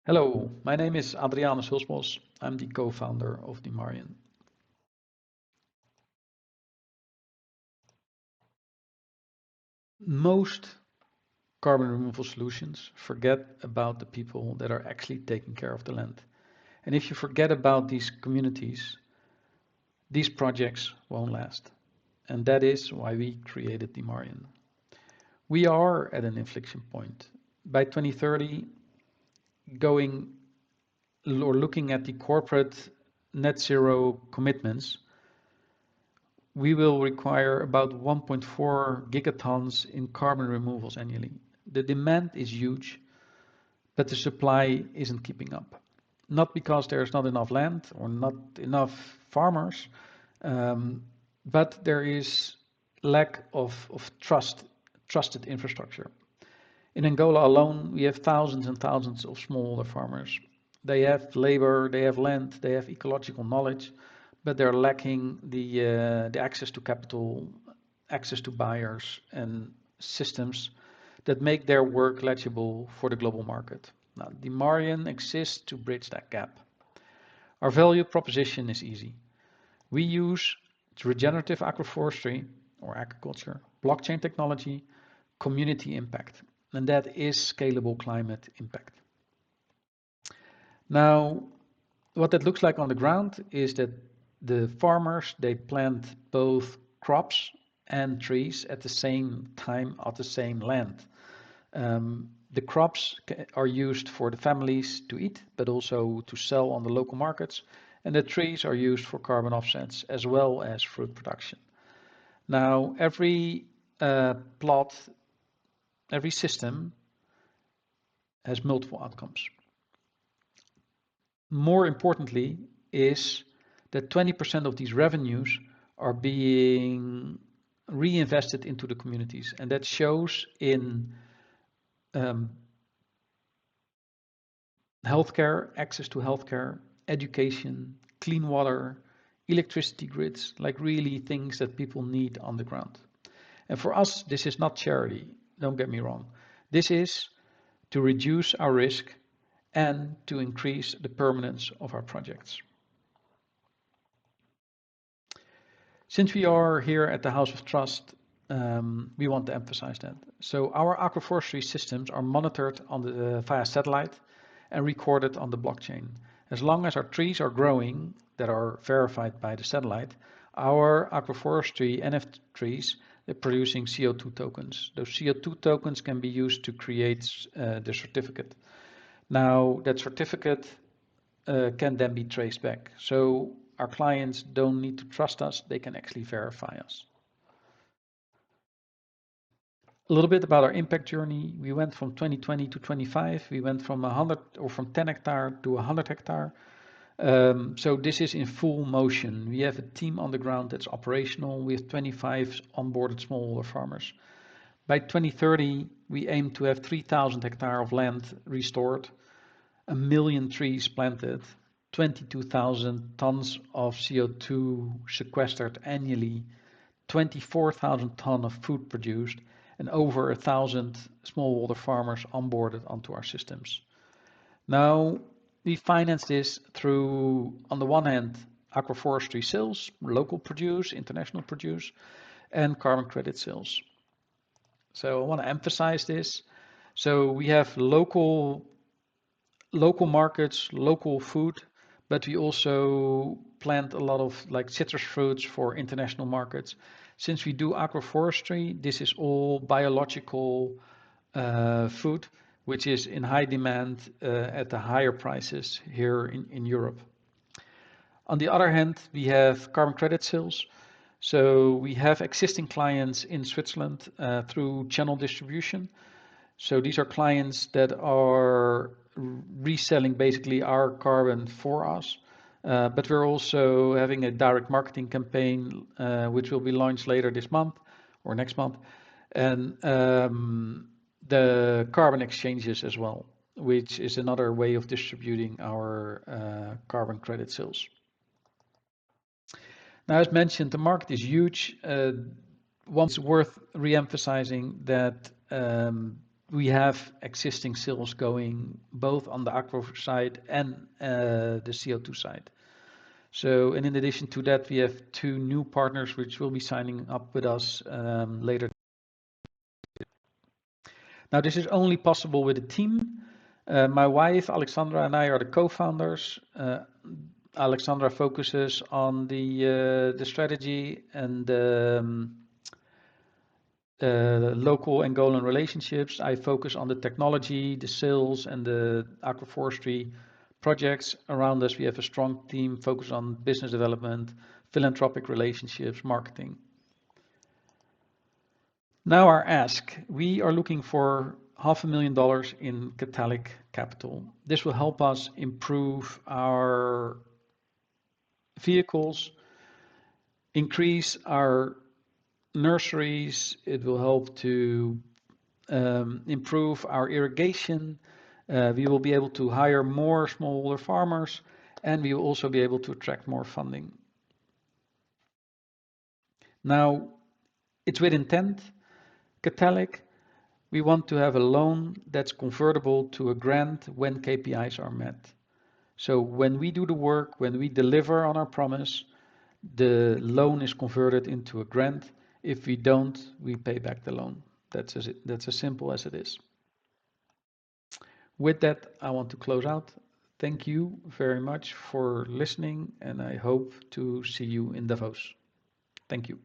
Hello, my name is Adrianus Hulsbos. I'm the co-founder of Dimarjan. Most carbon removal solutions forget about the people that are actually taking care of the land. And if you forget about these communities, these projects won't last. And that is why we created Dimarjan. We are at an inflection point. By 2030, going or looking at the corporate net zero commitments, we will require about 1.4 gigatons in carbon removals annually. The demand is huge, but the supply isn't keeping up. Not because there's not enough land or not enough farmers, but there is lack of trusted infrastructure. In Angola alone, we have thousands and thousands of smallholder farmers. They have labor, they have land, they have ecological knowledge, but they're lacking the access to capital, access to buyers, and systems that make their work legible for the global market. Now, Dimarjan exists to bridge that gap. Our value proposition is easy. We use regenerative agroforestry or agriculture, blockchain technology, community impact, and that is scalable climate impact. Now, what that looks like on the ground is that the farmers, they plant both crops and trees at the same time on the same land. The crops are used for the families to eat, but also to sell on the local markets. And the trees are used for carbon offsets as well as fruit production. Now, every plot, every system has multiple outcomes. More importantly is that 20% of these revenues are being reinvested into the communities, and that shows in healthcare, access to healthcare, education, clean water, electricity grids, like really things that people need on the ground. And for us, this is not charity, don't get me wrong. This is to reduce our risk and to increase the permanence of our projects. Since we are here at the House of Trust, we want to emphasize that. So our agroforestry systems are monitored on via satellite and recorded on the blockchain. As long as our trees are growing that are verified by the satellite, our agroforestry NFT trees are producing CO2 tokens. Those CO2 tokens can be used to create the certificate. Now that certificate can then be traced back. So our clients don't need to trust us, they can actually verify us. A little bit about our impact journey. We went from 2020 to 25. We went from 100 or from 10 hectare to 100 hectare. So this is in full motion. We have a team on the ground that's operational. We have 25 onboarded smallholder farmers. By 2030, we aim to have 3,000 hectare of land restored, 1 million trees planted, 22,000 tons of CO2 sequestered annually, 24,000 tons of food produced, and over 1,000 smallholder farmers onboarded onto our systems. Now, we finance this through, on the one hand, agroforestry sales, local produce, international produce, and carbon credit sales. So I want to emphasize this. So we have local markets, local food, but we also plant a lot of like citrus fruits for international markets. Since we do agroforestry, this is all biological food, which is in high demand at the higher prices here in Europe. On the other hand, we have carbon credit sales. So we have existing clients in Switzerland through channel distribution. So these are clients that are reselling basically our carbon for us. But we're also having a direct marketing campaign, which will be launched later this month or next month. And the carbon exchanges as well, which is another way of distributing our carbon credit sales. Now, as mentioned, the market is huge. Once worth re-emphasizing that we have existing sales going both on the agro side and the CO2 side. So, and in addition to that, we have 2 new partners which will be signing up with us later. Now, this is only possible with a team. My wife, Alexandra, and I are the co-founders. Alexandra focuses on the strategy and local Angolan relationships. I focus on the technology, the sales, and the agroforestry projects. Around us, we have a strong team focused on business development, philanthropic relationships, marketing. Now our ask. We are looking for $500,000 in catalytic capital. This will help us improve our vehicles, increase our nurseries. It will help to improve our irrigation. We will be able to hire more smaller farmers, and we will also be able to attract more funding. Now, it's with intent. Catalytic, we want to have a loan that's convertible to a grant when KPIs are met. So when we do the work, when we deliver on our promise, the loan is converted into a grant. If we don't, we pay back the loan. That's as simple as it is. With that, I want to close out. Thank you very much for listening, and I hope to see you in Davos. Thank you.